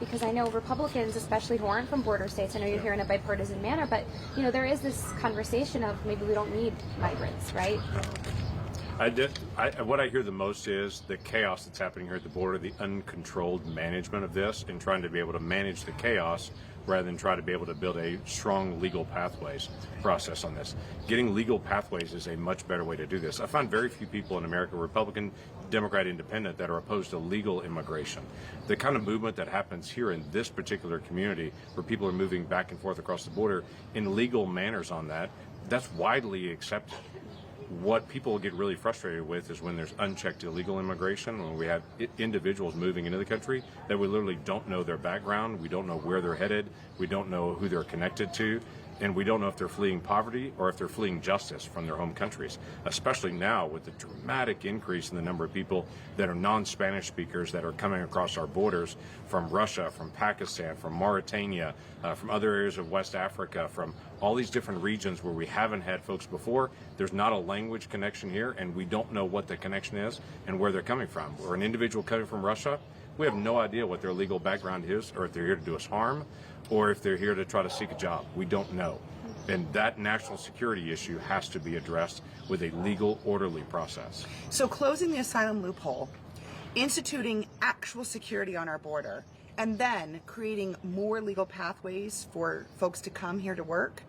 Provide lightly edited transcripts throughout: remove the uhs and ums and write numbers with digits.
Because I know Republicans, especially who aren't from border states, I know you're here in a bipartisan manner, but there is this conversation of maybe we don't need migrants, right? What I hear the most is the chaos that's happening here at the border, the uncontrolled management of this, and trying to be able to manage the chaos rather than try to be able to build a strong legal pathways process on this. Getting legal pathways is a much better way to do this. I find very few people in America, Republican, Democrat, Independent, that are opposed to legal immigration. The kind of movement that happens here in this particular community, where people are moving back and forth across the border in legal manners on that, that's widely accepted. What people get really frustrated with is when there's unchecked illegal immigration, when we have individuals moving into the country that we literally don't know their background, we don't know where they're headed, we don't know who they're connected to, and we don't know if they're fleeing poverty or if they're fleeing justice from their home countries, especially now with the dramatic increase in the number of people that are non-Spanish speakers that are coming across our borders from Russia, from Pakistan, from Mauritania, from other areas of West Africa, from all these different regions where we haven't had folks before. There's not a language connection here, and we don't know what the connection is and where they're coming from. Or an individual coming from Russia, we have no idea what their legal background is, or if they're here to do us harm, or if they're here to try to seek a job. We don't know. And that national security issue has to be addressed with a legal, orderly process. So closing the asylum loophole, instituting actual security on our border, and then creating more legal pathways for folks to come here to work,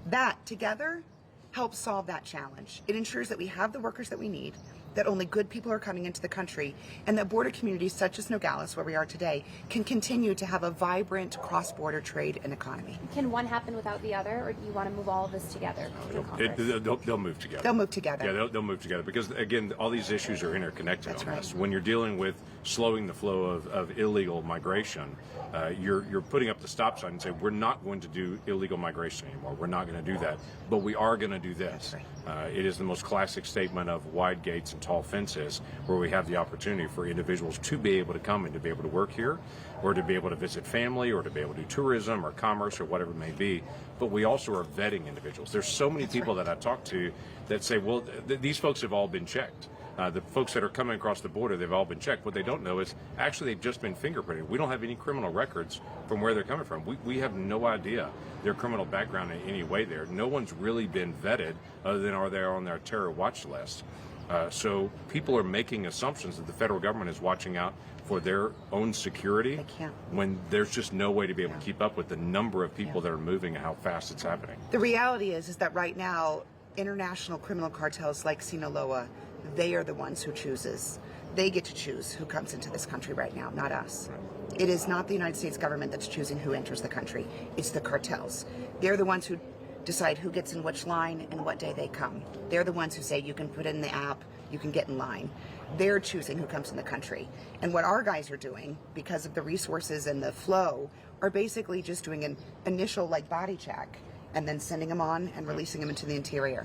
that together helps solve that challenge. It ensures that we have the workers that we need, that only good people are coming into the country, and that border communities such as Nogales, where we are today, can continue to have a vibrant cross-border trade and economy. Can one happen without the other, or do you want to move all of this together? They'll move together. They'll move together. Yeah, they'll move together because, again, all these issues are interconnected. That's on right. this. When you're dealing with slowing the flow of illegal migration, you're putting up the stop sign and say, we're not going to do illegal migration anymore. We're not going to do that. But we are going to do this. Right. It is the most classic statement of wide gates and tall fences, where we have the opportunity for individuals to be able to come and to be able to work here, or to be able to visit family, or to be able to do tourism or commerce or whatever it may be. But we also are vetting individuals. There's so many people that I talk to that say, well, these folks have all been checked. The folks that are coming across the border, they've all been checked. What they don't know is actually they've just been fingerprinted. We don't have any criminal records from where they're coming from. We have no idea their criminal background in any way there. No one's really been vetted other than are they on their terror watch list. So people are making assumptions that the federal government is watching out for their own security when there's just no way to be able to keep up with the number of people that are moving and how fast it's happening. The reality is that right now, international criminal cartels like Sinaloa, they are the ones who chooses. They get to choose who comes into this country right now, not us. It is not the United States government that's choosing who enters the country. It's the cartels. They're the ones who decide who gets in which line and what day they come. They're the ones who say you can put in the app, you can get in line. They're choosing who comes in the country. And what our guys are doing, because of the resources and the flow, are basically just doing an initial body check and then sending them on and releasing them into the interior.